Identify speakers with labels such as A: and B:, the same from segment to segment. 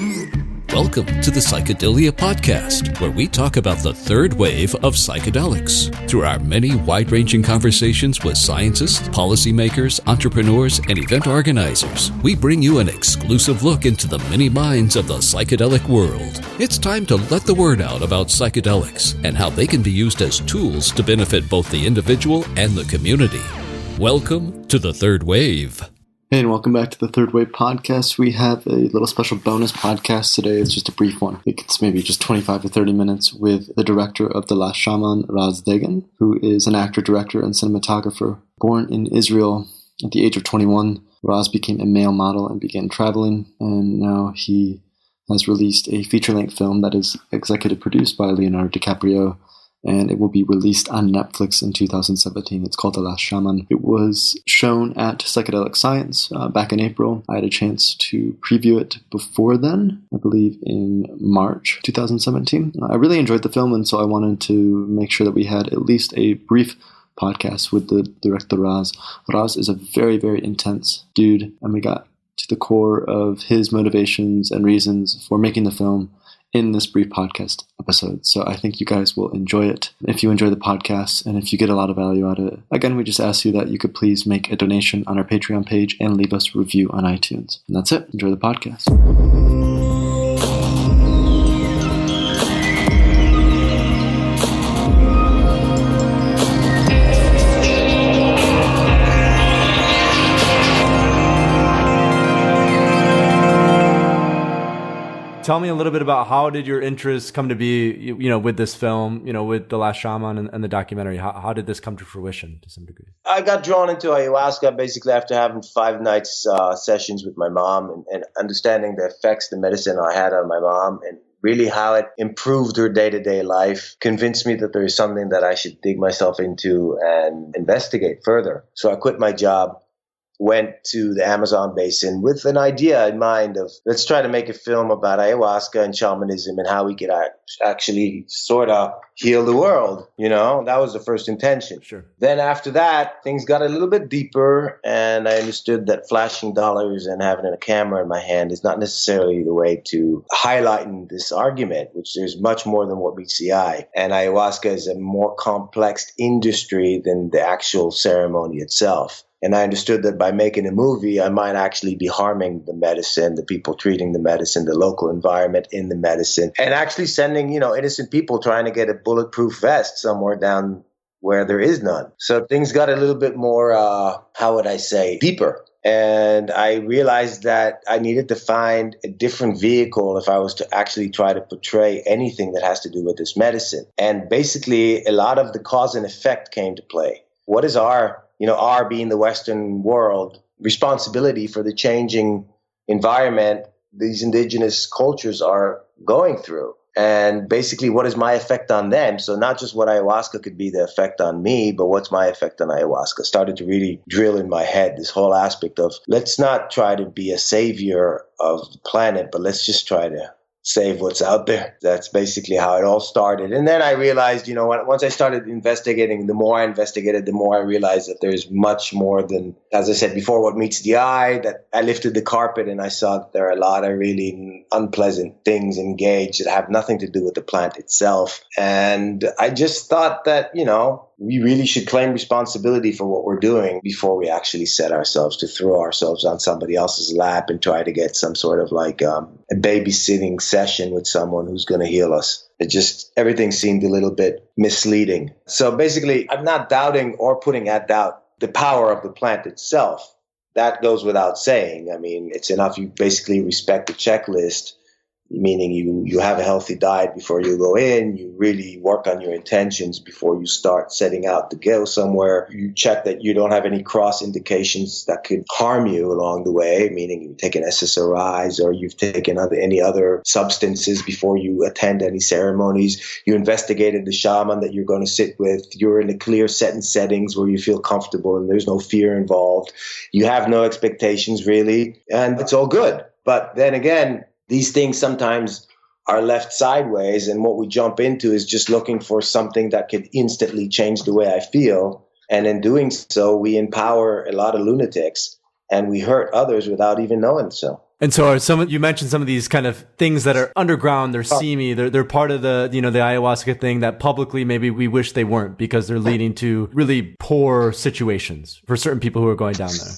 A: Welcome to the Psychedelia Podcast, where we talk about the third wave of psychedelics. Through our many wide-ranging conversations with scientists, policymakers, entrepreneurs, and event organizers, we bring you an exclusive look into the many minds of the psychedelic world. It's time to let the word out about psychedelics and how they can be used as tools to benefit both the individual and the community. Welcome to the third wave.
B: Hey, and welcome back to the Third Wave Podcast. We have a little special bonus podcast today. It's just a brief one. I think it's maybe just 25 to 30 minutes with the director of The Last Shaman, Raz Degan, who is an actor, director, and cinematographer. Born in Israel at the age of 21, Raz became a male model and began traveling, and now he has released a feature-length film that is executive produced by Leonardo DiCaprio, and it will be released on Netflix in 2017. It's called The Last Shaman. It was shown at Psychedelic Science back in April. I had a chance to preview it before then, I believe in March 2017. I really enjoyed the film, and so I wanted to make sure that we had at least a brief podcast with the director Raz. Raz is a very, very intense dude, and we got to the core of his motivations and reasons for making the film in this brief podcast episode. So I think you guys will enjoy it. If you enjoy the podcast and if you get a lot of value out of it, again, we just ask you that you could please make a donation on our Patreon page and leave us a review on iTunes. And that's it. Enjoy the podcast.
C: Tell me a little bit about how did your interest come to be, with this film, with The Last Shaman and the documentary. How did this come to fruition to some degree?
D: I got drawn into ayahuasca basically after having 5 nights sessions with my mom and understanding the effects the medicine I had on my mom and really how it improved her day-to-day life, convinced me that there is something that I should dig myself into and investigate further. So I quit my job, went to the Amazon basin with an idea in mind of let's try to make a film about ayahuasca and shamanism and how we could actually sort of heal the world. That was the first intention.
C: Sure.
D: Then after that, things got a little bit deeper, and I understood that flashing dollars and having a camera in my hand is not necessarily the way to highlighting this argument, which there's much more than what meets the eye. And ayahuasca is a more complex industry than the actual ceremony itself. And I understood that by making a movie, I might actually be harming the medicine, the people treating the medicine, the local environment in the medicine, and actually sending, innocent people trying to get a bulletproof vest somewhere down where there is none. So things got a little bit more, deeper. And I realized that I needed to find a different vehicle if I was to actually try to portray anything that has to do with this medicine. And basically, a lot of the cause and effect came to play. What is our being the Western world, responsibility for the changing environment these indigenous cultures are going through? And basically, what is my effect on them? So not just what ayahuasca could be the effect on me, but what's my effect on ayahuasca? Started to really drill in my head this whole aspect of let's not try to be a savior of the planet, but let's just try to save what's out there. That's basically how it all started. And then I realized, once I started investigating, the more I investigated, the more I realized that there's much more than, as I said before, what meets the eye. That I lifted the carpet and I saw that there are a lot of really unpleasant things engaged that have nothing to do with the plant itself. And I just thought that, we really should claim responsibility for what we're doing before we actually set ourselves to throw ourselves on somebody else's lap and try to get some sort of a babysitting session with someone who's going to heal us. Everything seemed a little bit misleading. So basically, I'm not doubting or putting at doubt the power of the plant itself. That goes without saying. I mean, it's enough you basically respect the checklist, meaning you have a healthy diet before you go in, you really work on your intentions before you start setting out to go somewhere, you check that you don't have any cross indications that could harm you along the way, meaning you've taken SSRIs or you've taken any other substances before you attend any ceremonies, you investigated the shaman that you're going to sit with, you're in a clear set in settings where you feel comfortable and there's no fear involved, you have no expectations really, and it's all good. But then again, these things sometimes are left sideways, and what we jump into is just looking for something that could instantly change the way I feel. And in doing so, we empower a lot of lunatics and we hurt others without even knowing so.
C: And so you mentioned some of these kind of things that are underground, they're seamy, they're part of the, the ayahuasca thing that publicly maybe we wish they weren't, because they're leading to really poor situations for certain people who are going down there.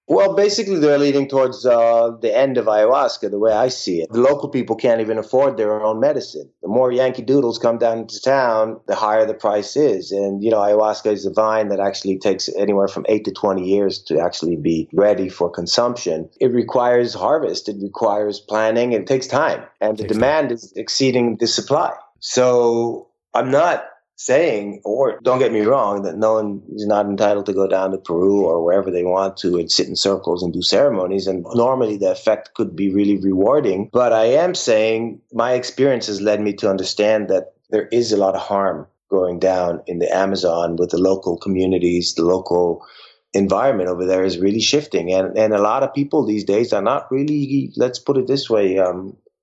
D: Well, basically, they're leading towards the end of ayahuasca, the way I see it. The local people can't even afford their own medicine. The more Yankee Doodles come down into town, the higher the price is. And, ayahuasca is a vine that actually takes anywhere from 8 to 20 years to actually be ready for consumption. It requires harvest. It requires planning. It takes time. And the demand is exceeding the supply. So I'm not saying, or don't get me wrong, that no one is not entitled to go down to Peru or wherever they want to and sit in circles and do ceremonies. And normally the effect could be really rewarding. But I am saying my experience has led me to understand that there is a lot of harm going down in the Amazon with the local communities. The local environment over there is really shifting. And a lot of people these days are not really, let's put it this way,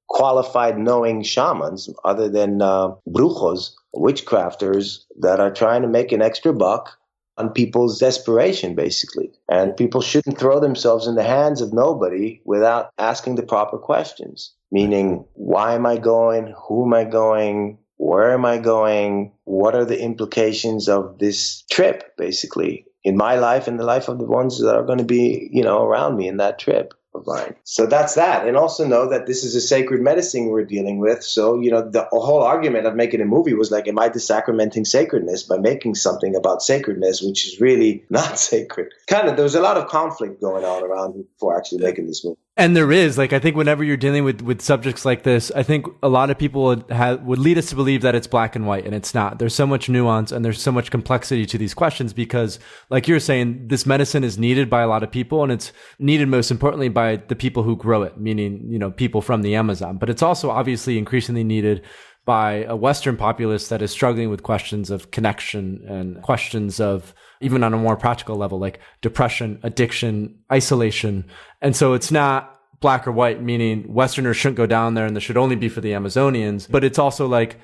D: qualified knowing shamans other than brujos, witchcrafters that are trying to make an extra buck on people's desperation, basically. And people shouldn't throw themselves in the hands of nobody without asking the proper questions, meaning, why am I going? Who am I going? Where am I going? What are the implications of this trip, basically, in my life and the life of the ones that are going to be, around me in that trip of mine. So that's that. And also know that this is a sacred medicine we're dealing with. So, the whole argument of making a movie was like, am I desacramenting sacredness by making something about sacredness, which is really not sacred? There was a lot of conflict going on around before actually making this movie.
C: And there is, I think whenever you're dealing with subjects like this, I think a lot of people would lead us to believe that it's black and white, and it's not. There's so much nuance and there's so much complexity to these questions because, like you're saying, this medicine is needed by a lot of people, and it's needed most importantly by the people who grow it, meaning, people from the Amazon. But it's also obviously increasingly needed by a Western populace that is struggling with questions of connection and questions of, even on a more practical level, like depression, addiction, isolation. And so it's not black or white, meaning Westerners shouldn't go down there and this should only be for the Amazonians. But it's also like,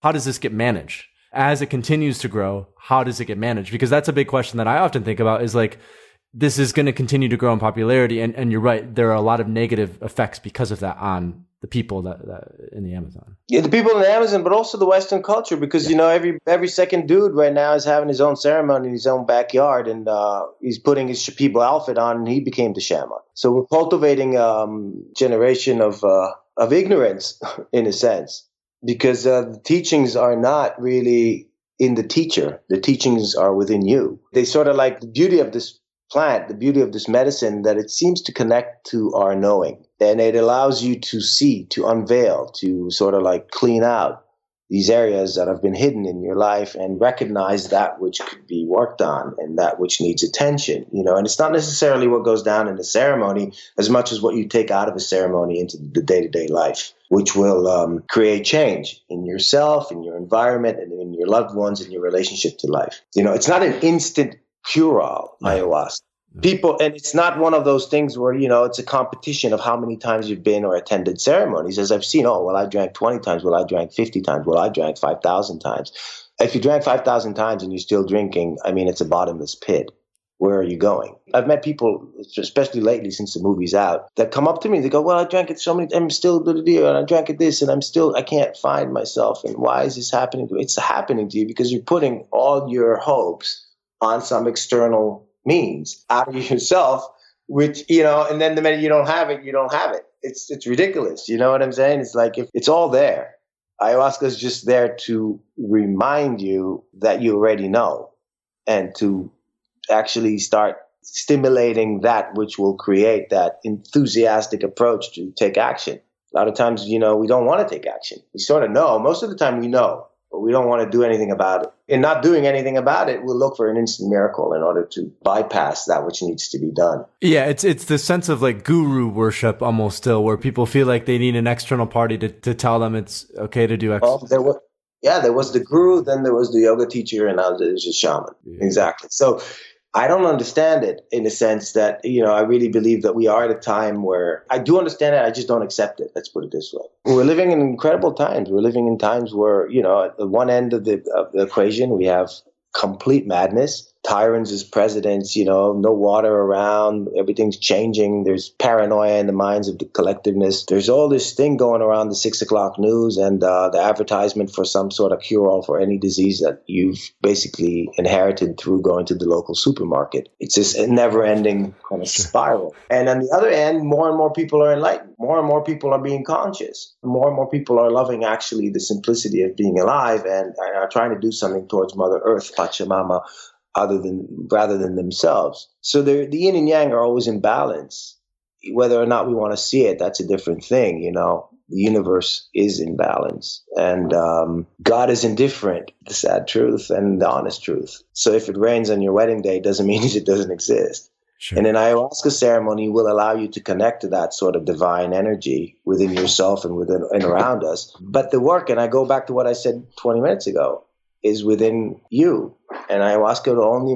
C: how does this get managed? As it continues to grow, how does it get managed? Because that's a big question that I often think about is like, this is going to continue to grow in popularity. And you're right, there are a lot of negative effects because of that on the people that in the Amazon.
D: Yeah, the people in the Amazon, but also the Western culture, because every second dude right now is having his own ceremony in his own backyard, and he's putting his Shipibo outfit on, and he became the shaman. So we're cultivating generation of ignorance in a sense, because the teachings are not really in the teacher. The teachings are within you. They sort of like the beauty of this plant, the beauty of this medicine, that it seems to connect to our knowing. And it allows you to see, to unveil, to sort of like clean out these areas that have been hidden in your life and recognize that which could be worked on and that which needs attention, and it's not necessarily what goes down in the ceremony as much as what you take out of a ceremony into the day-to-day life, which will create change in yourself, in your environment, and in your loved ones, and your relationship to life. It's not an instant cure-all, ayahuasca. People, and it's not one of those things where, it's a competition of how many times you've been or attended ceremonies. As I've seen, I drank 20 times, I drank 50 times, I drank 5,000 times. If you drank 5,000 times and you're still drinking, it's a bottomless pit. Where are you going? I've met people, especially lately since the movie's out, that come up to me. They go, I drank it so many times, I'm still and I drank it this, and I can't find myself. And why is this happening to me? It's happening to you because you're putting all your hopes on some external means out of yourself, which, and then the minute you don't have it, you don't have it. It's ridiculous. You know what I'm saying? It's like, if it's all there, ayahuasca is just there to remind you that you already know, and to actually start stimulating that which will create that enthusiastic approach to take action. A lot of times, we don't want to take action. We sort of know. Most of the time we know, but we don't want to do anything about it. And not doing anything about it, we'll look for an instant miracle in order to bypass that which needs to be done.
C: Yeah, it's the sense of like guru worship almost still, where people feel like they need an external party to tell them it's okay to do X.
D: Well, there was the guru, then there was the yoga teacher, and now there's a shaman. Yeah. Exactly. So I don't understand it in the sense that, I really believe that we are at a time where I do understand it. I just don't accept it. Let's put it this way. We're living in incredible times. We're living in times where, at the one end of the equation, we have complete madness, tyrants as presidents, no water around, everything's changing. There's paranoia in the minds of the collectiveness. There's all this thing going around the 6 o'clock news and the advertisement for some sort of cure-all for any disease that you've basically inherited through going to the local supermarket. It's just a never-ending kind of spiral. And on the other end, more and more people are enlightened. More and more people are being conscious. More and more people are loving actually the simplicity of being alive and are trying to do something towards Mother Earth, Pachamama, rather than themselves. So the yin and yang are always in balance. Whether or not we want to see it, that's a different thing. The universe is in balance, and God is indifferent. The sad truth and the honest truth. So if it rains on your wedding day, it doesn't mean it doesn't exist. Sure. And an ayahuasca ceremony will allow you to connect to that sort of divine energy within yourself and within and around us. But the work, and I go back to what I said 20 minutes ago, is within you. And ayahuasca will only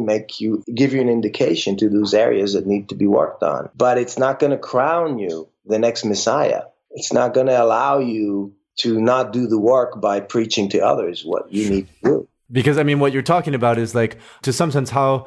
D: give you an indication to those areas that need to be worked on. But it's not going to crown you the next Messiah. It's not going to allow you to not do the work by preaching to others what you need to do.
C: Because, what you're talking about is like, to some sense, how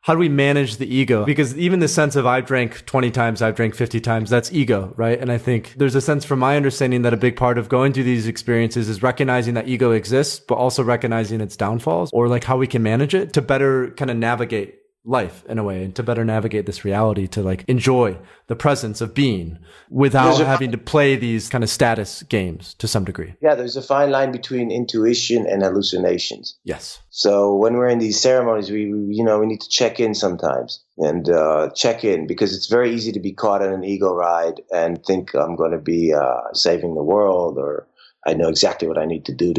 C: do we manage the ego? Because even the sense of I've drank 20 times, I've drank 50 times, that's ego, right? And I think there's a sense from my understanding that a big part of going through these experiences is recognizing that ego exists, but also recognizing its downfalls, or like how we can manage it to better kind of navigate life in a way, and to better navigate this reality, to like enjoy the presence of being without having to play these kind of status games to some degree.
D: Yeah, there's a fine line between intuition and hallucinations.
C: Yes.
D: So when we're in these ceremonies, we need to check in sometimes and check in, because it's very easy to be caught on an ego ride and think I'm going to be saving the world, or I know exactly what I need to do,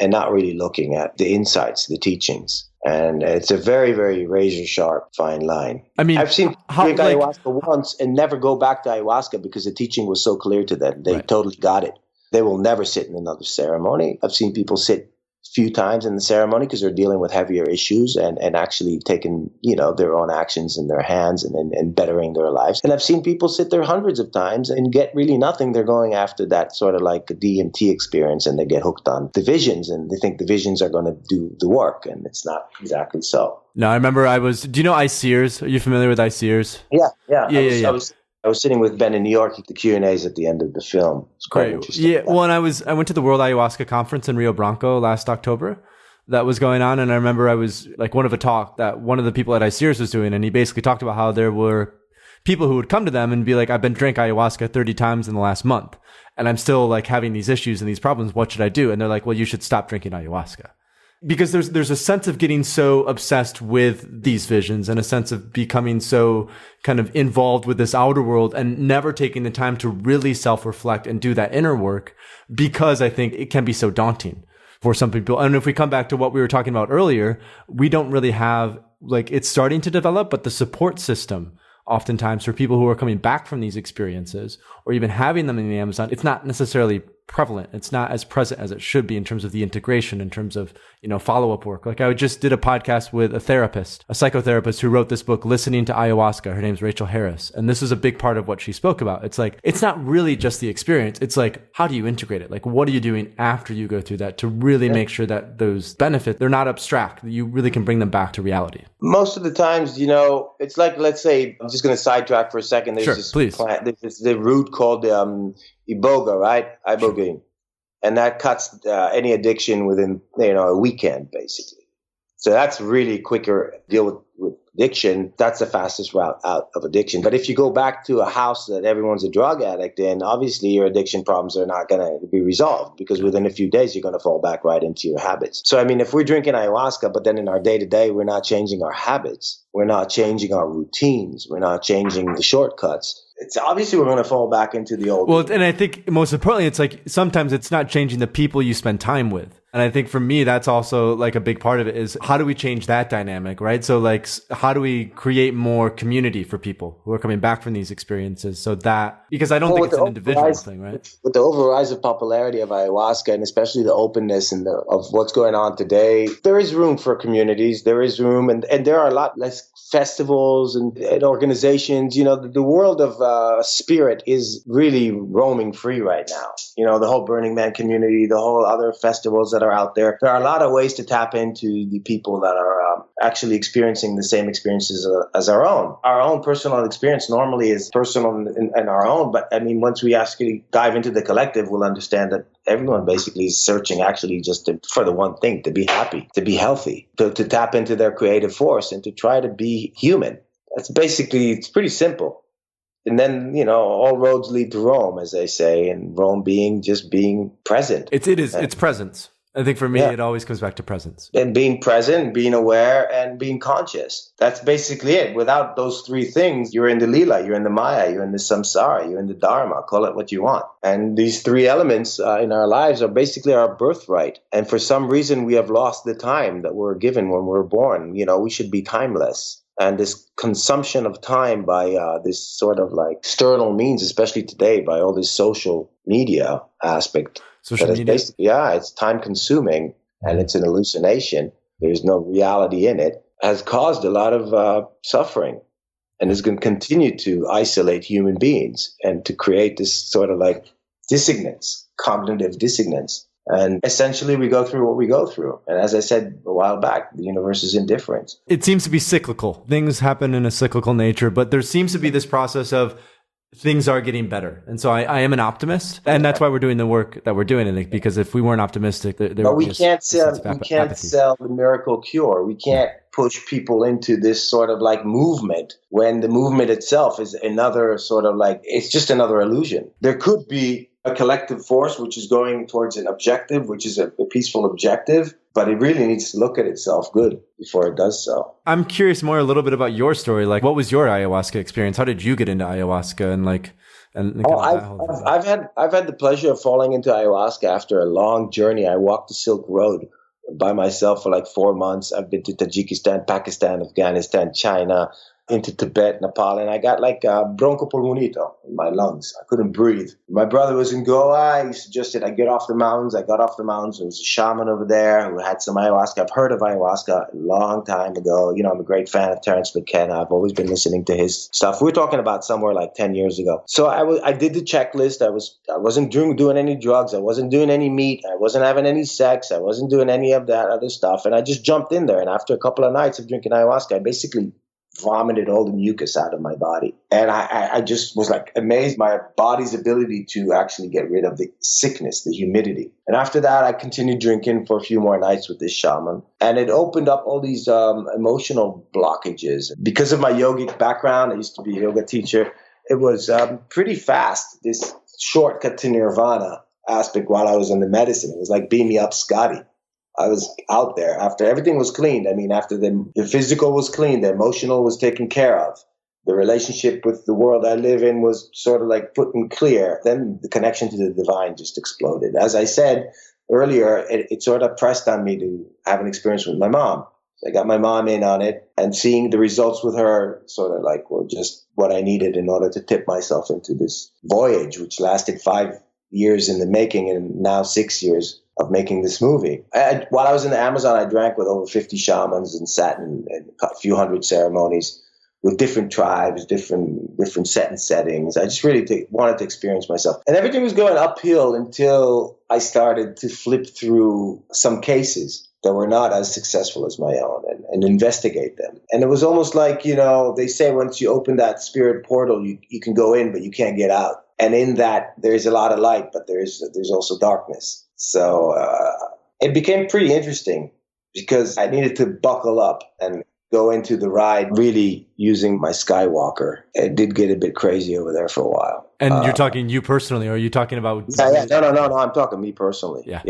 D: and not really looking at the insights, the teachings. And it's a very, very razor sharp fine line. I've seen people drink ayahuasca once and never go back to ayahuasca because the teaching was so clear to them. They totally got it. They will never sit in another ceremony. I've seen people sit a few times in the ceremony because they're dealing with heavier issues and actually taking, their own actions in their hands and bettering their lives. And I've seen people sit there hundreds of times and get really nothing. They're going after that sort of like a DMT experience, and they get hooked on the visions, and they think the visions are going to do the work, and it's not exactly so.
C: No, I remember do you know Ice Sears? Are you familiar with Ice Sears?
D: Yeah. I
C: Yeah.
D: was sitting with Ben in New York at the Q&As at the end of the film. It's quite interesting.
C: Yeah, well, and I went to the World Ayahuasca Conference in Rio Branco last October that was going on, and I remember I was like one of a talk that one of the people at Ice Sears was doing, and he basically talked about how there were people who would come to them and be like, I've been drinking ayahuasca 30 times in the last month, and I'm still like having these issues and these problems. What should I do? And they're like, well, you should stop drinking ayahuasca. Because there's a sense of getting so obsessed with these visions and a sense of becoming so kind of involved with this outer world and never taking the time to really self-reflect and do that inner work, because I think it can be so daunting for some people. And if we come back to what we were talking about earlier, we don't really have, like, it's starting to develop, but the support system oftentimes for people who are coming back from these experiences or even having them in the Amazon, it's not necessarily prevalent. It's not as present as it should be in terms of the integration, in terms of, follow-up work. Like I just did a podcast with a therapist, a psychotherapist who wrote this book, Listening to Ayahuasca. Her name's Rachel Harris. And this is a big part of what she spoke about. It's like, it's not really just the experience. It's like, how do you integrate it? Like, what are you doing after you go through that to really make sure that those benefits, they're not abstract, that you really can bring them back to reality? Most
D: of the times, it's like, let's say, I'm just going to sidetrack for a second. There's this plant, there's the root called iboga, right? Ibogaine. And that cuts any addiction within, a weekend, basically. So that's really quicker deal with addiction. That's the fastest route out of addiction. But if you go back to a house that everyone's a drug addict in, obviously your addiction problems are not going to be resolved, because within a few days, you're going to fall back right into your habits. So, if we're drinking ayahuasca, but then in our day-to-day, we're not changing our habits. We're not changing our routines. We're not changing the shortcuts. It's obviously we're going to fall back into the old.
C: Well, and I think most importantly, it's like sometimes it's not changing the people you spend time with. And I think for me, that's also like a big part of it is how do we change that dynamic, right? So like, how do we create more community for people who are coming back from these experiences? So that, because I don't think it's an individual thing, right?
D: With the overrise of popularity of ayahuasca, and especially the openness and of what's going on today, there is room for communities. There is room, and there are a lot less festivals and organizations. The world of spirit is really roaming free right now. The whole Burning Man community, the whole other festivals that are out there. There are a lot of ways to tap into the people that are actually experiencing the same experiences as our own. Our own personal experience normally is personal and our own. But I mean, once we actually dive into the collective, we'll understand that everyone basically is searching actually just for the one thing, to be happy, to be healthy, to tap into their creative force and to try to be human. That's basically, it's pretty simple. And then, all roads lead to Rome, as they say, and Rome being just being present.
C: It's presence. I think for me, It always comes back to presence.
D: And being present, being aware, and being conscious. That's basically it. Without those three things, you're in the Lila, you're in the Maya, you're in the Samsara, you're in the Dharma, call it what you want. And these three elements in our lives are basically our birthright. And for some reason, we have lost the time that we're given when we're born. We should be timeless. And this consumption of time by this sort of like external means, especially today, by all this social media aspect.
C: Social media?
D: It's time consuming and it's an hallucination. There's no reality in it. Has caused a lot of suffering and is going to continue to isolate human beings and to create this sort of like dissonance, cognitive dissonance. And essentially, we go through what we go through. And as I said a while back, the universe is indifferent.
C: It seems to be cyclical. Things happen in a cyclical nature, but there seems to be this process of things are getting better. And so I am an optimist. And that's why we're doing the work that we're doing. Because if we weren't optimistic,
D: we can't sell the miracle cure. We can't push people into this sort of like movement when the movement itself is another sort of like, it's just another illusion. There could be a collective force which is going towards an objective, which is a peaceful objective, but it really needs to look at itself good before it does so.
C: I'm curious more a little bit about your story. Like, what was your ayahuasca experience? How did you get into ayahuasca
D: I've had the pleasure of falling into ayahuasca after a long journey. I walked the Silk Road by myself for like 4 months. I've been to Tajikistan, Pakistan, Afghanistan, China, into Tibet, Nepal, and I got like bronchopulmonito in my lungs. I couldn't breathe. My brother was in Goa. He suggested I get off the mountains. I got off the mountains. There was a shaman over there who had some ayahuasca. I've heard of ayahuasca a long time ago. I'm a great fan of Terence McKenna. I've always been listening to his stuff. We're talking about somewhere like 10 years ago. So I did the checklist. I wasn't doing any drugs. I wasn't doing any meat. I wasn't having any sex. I wasn't doing any of that other stuff. And I just jumped in there. And after a couple of nights of drinking ayahuasca, I basically vomited all the mucus out of my body. And I just was like amazed my body's ability to actually get rid of the sickness, the humidity. And after that, I continued drinking for a few more nights with this shaman. And it opened up all these emotional blockages. Because of my yogic background, I used to be a yoga teacher. It was pretty fast, this shortcut to nirvana aspect while I was in the medicine. It was like beam me up, Scotty. I was out there after everything was cleaned. I mean, after the physical was cleaned, the emotional was taken care of. The relationship with the world I live in was sort of like put in clear. Then the connection to the divine just exploded. As I said earlier, it sort of pressed on me to have an experience with my mom. So I got my mom in on it, and seeing the results with her sort of like were just what I needed in order to tip myself into this voyage, which lasted 5 years in the making and now 6 years of making this movie. While I was in the Amazon, I drank with over 50 shamans and sat in a few hundred ceremonies with different tribes, different settings. I just really wanted to experience myself. And everything was going uphill until I started to flip through some cases that were not as successful as my own and investigate them. And it was almost like, they say once you open that spirit portal, you can go in, but you can't get out. And in that, there's a lot of light, but there's also darkness. So it became pretty interesting because I needed to buckle up and go into the ride really using my Skywalker. It did get a bit crazy over there for a while.
C: And you're talking you personally, or are you talking about?
D: Yeah. No. I'm talking me personally. Yeah.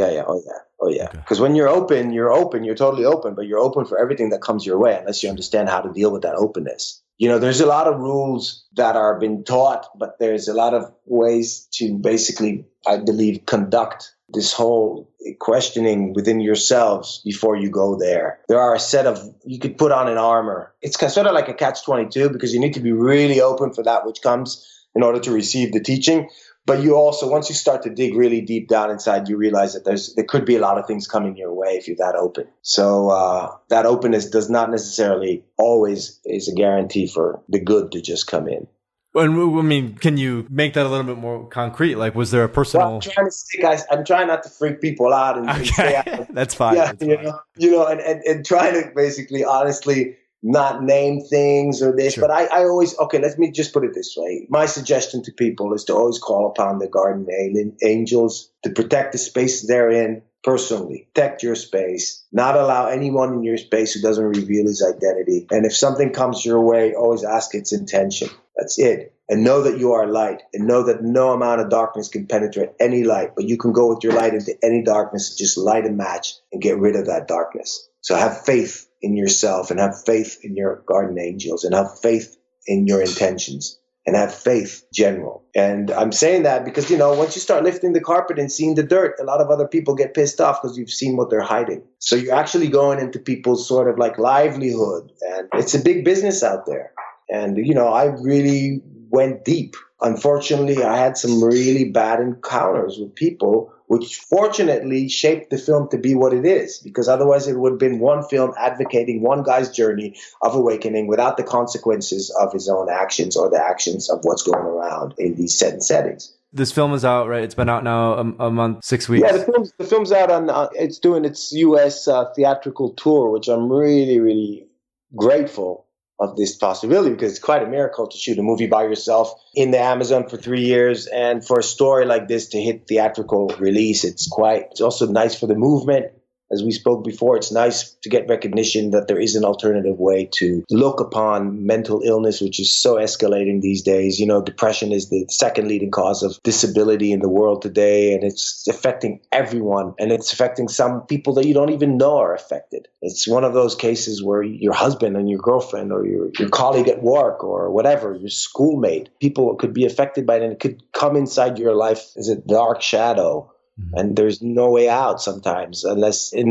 D: Oh yeah. Because when you're open, you're totally open, but you're open for everything that comes your way unless you understand how to deal with that openness. There's a lot of rules that are being taught, but there's a lot of ways to basically, I believe, conduct this whole questioning within yourselves before you go there. There are a set of, you could put on an armor. It's sort of like a catch-22 because you need to be really open for that which comes in order to receive the teaching. But you also, once you start to dig really deep down inside, you realize that there could be a lot of things coming your way if you're that open. So that openness does not necessarily always is a guarantee for the good to just come in.
C: And I mean, can you make that a little bit more concrete? Like, was there a personal?
D: Well, I'm trying to say, guys, I'm trying not to freak people out and stay out of,
C: That's fine.
D: yeah,
C: That's fine.
D: and trying to basically honestly not name things or this.
C: Sure.
D: But I always, let me just put it this way. My suggestion to people is to always call upon the guardian angels to protect the space they're in personally. Protect your space. Not allow anyone in your space who doesn't reveal his identity. And if something comes your way, always ask its intention. That's it. And know that you are light, and know that no amount of darkness can penetrate any light, but you can go with your light into any darkness, just light a match and get rid of that darkness. So have faith in yourself, and have faith in your guardian angels, and have faith in your intentions, and have faith general. And I'm saying that because, once you start lifting the carpet and seeing the dirt, a lot of other people get pissed off because you've seen what they're hiding. So you're actually going into people's sort of like livelihood, and it's a big business out there. And, I really went deep. Unfortunately, I had some really bad encounters with people, which fortunately shaped the film to be what it is, because otherwise it would have been one film advocating one guy's journey of awakening without the consequences of his own actions or the actions of what's going around in these settings.
C: This film is out, right? It's been out now a month, 6 weeks.
D: Yeah, the film's out on, it's doing its U.S. Theatrical tour, which I'm really, really grateful of this possibility, because it's quite a miracle to shoot a movie by yourself in the Amazon for 3 years, and for a story like this to hit theatrical release, it's also nice for the movement. As we spoke before, it's nice to get recognition that there is an alternative way to look upon mental illness, which is so escalating these days. Depression is the second leading cause of disability in the world today, and it's affecting everyone. And it's affecting some people that you don't even know are affected. It's one of those cases where your husband and your girlfriend or your colleague at work or whatever, your schoolmate, people could be affected by it, and it could come inside your life as a dark shadow. And there's no way out sometimes and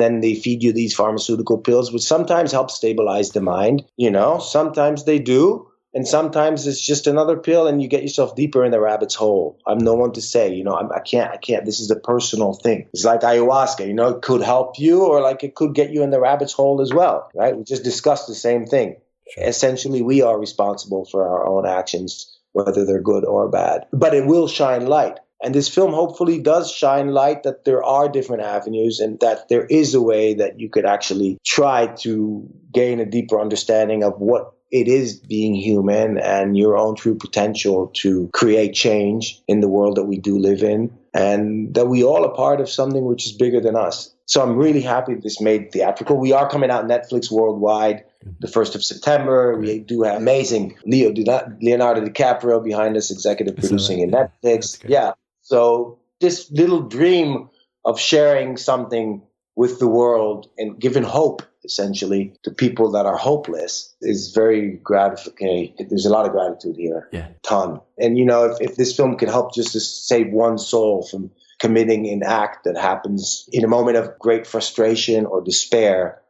D: then they feed you these pharmaceutical pills, which sometimes help stabilize the mind. Sometimes they do. And sometimes it's just another pill and you get yourself deeper in the rabbit's hole. I'm no one to say, I can't. This is a personal thing. It's like ayahuasca, it could help you, or like it could get you in the rabbit's hole as well, right? We just discussed the same thing. Sure. Essentially, we are responsible for our own actions, whether they're good or bad. But it will shine light. And this film hopefully does shine light that there are different avenues, and that there is a way that you could actually try to gain a deeper understanding of what it is being human and your own true potential to create change in the world that we do live in, and that we all are part of something which is bigger than us. So I'm really happy this made theatrical. We are coming out Netflix worldwide the 1st of September. We do have amazing Leonardo DiCaprio behind us, executive producing in Netflix. Yeah. So this little dream of sharing something with the world and giving hope, essentially, to people that are hopeless is very gratifying. There's a lot of gratitude here.
C: Yeah.
D: Ton. And, if this film could help just to save one soul from committing an act that happens in a moment of great frustration or despair,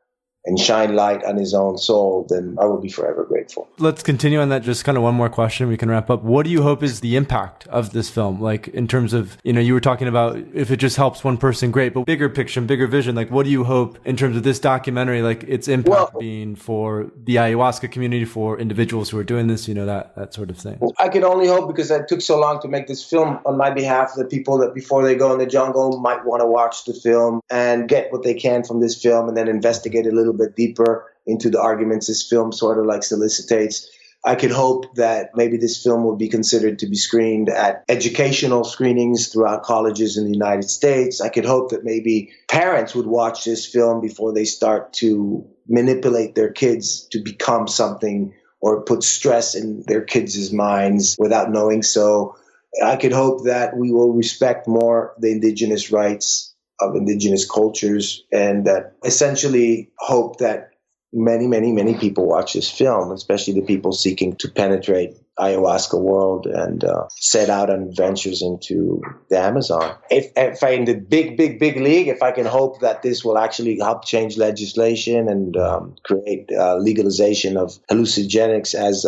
D: and shine light on his own soul, then I will be forever grateful.
C: Let's continue on that. Just kind of one more question. We can wrap up. What do you hope is the impact of this film? Like in terms of, you were talking about if it just helps one person, great, but bigger picture, bigger vision, like what do you hope in terms of this documentary, like its impact being for the ayahuasca community, for individuals who are doing this, that sort of thing?
D: I can only hope, because it took so long to make this film on my behalf, that people that before they go in the jungle might want to watch the film and get what they can from this film, and then investigate a little bit deeper into the arguments this film sort of like solicitates. I could hope that maybe this film will be considered to be screened at educational screenings throughout colleges in the United States. I could hope that maybe parents would watch this film before they start to manipulate their kids to become something, or put stress in their kids' minds without knowing so. I could hope that we will respect more the indigenous rights of indigenous cultures, and that essentially hope that many, many, many people watch this film, especially the people seeking to penetrate ayahuasca world and set out on adventures into the Amazon. If I in the big league, if I can hope that this will actually help change legislation and create legalization of hallucinogenics as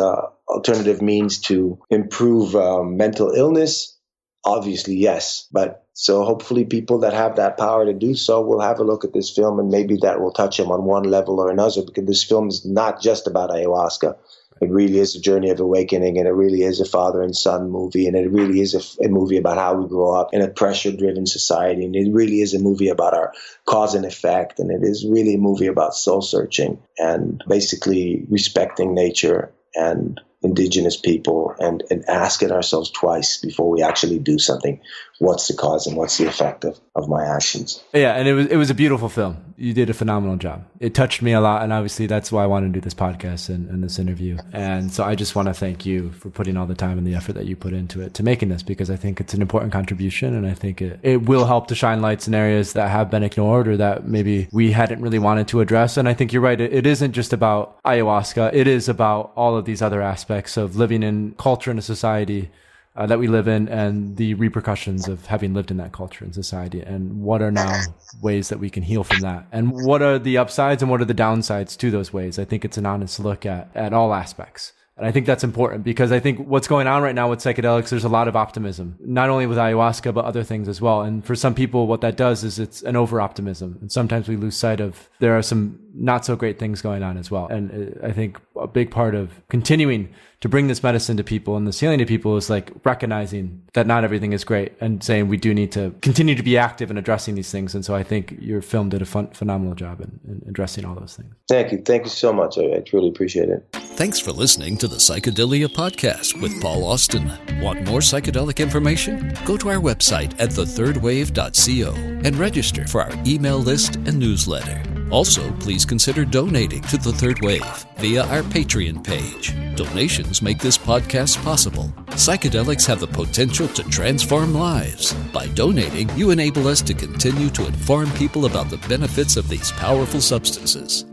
D: alternative means to improve mental illness, obviously yes. But so hopefully people that have that power to do so will have a look at this film, and maybe that will touch them on one level or another, because this film is not just about ayahuasca. It really is a journey of awakening, and it really is a father and son movie, and it really is a movie about how we grow up in a pressure-driven society, and it really is a movie about our cause and effect, and it is really a movie about soul-searching and basically respecting nature and indigenous people and asking ourselves twice before we actually do something. What's the cause and what's the effect of my actions?
C: Yeah, and it was a beautiful film. You did a phenomenal job. It touched me a lot, and obviously that's why I wanted to do this podcast and this interview. And so I just want to thank you for putting all the time and the effort that you put into it to making this, because I think it's an important contribution, and I think it will help to shine lights in areas that have been ignored or that maybe we hadn't really wanted to address. And I think you're right. It isn't just about ayahuasca. It is about all of these other aspects of living in culture and a society that we live in, and the repercussions of having lived in that culture and society, and what are now ways that we can heal from that, and what are the upsides and what are the downsides to those ways. I think it's an honest look at all aspects. And I think that's important, because I think what's going on right now with psychedelics, there's a lot of optimism, not only with ayahuasca, but other things as well. And for some people, what that does is it's an over-optimism. And sometimes we lose sight of there are some not so great things going on as well. And I think a big part of continuing to bring this medicine to people and this healing to people is like recognizing that not everything is great, and saying we do need to continue to be active in addressing these things. And so I think your film did a phenomenal job in addressing all those things.
D: Thank you. Thank you so much. I truly appreciate it.
A: Thanks for listening to the Psychedelia Podcast with Paul Austin. Want more psychedelic information? Go to our website at thethirdwave.co and register for our email list and newsletter. Also, please consider donating to The Third Wave via our Patreon page. Donations make this podcast possible. Psychedelics have the potential to transform lives. By donating, you enable us to continue to inform people about the benefits of these powerful substances.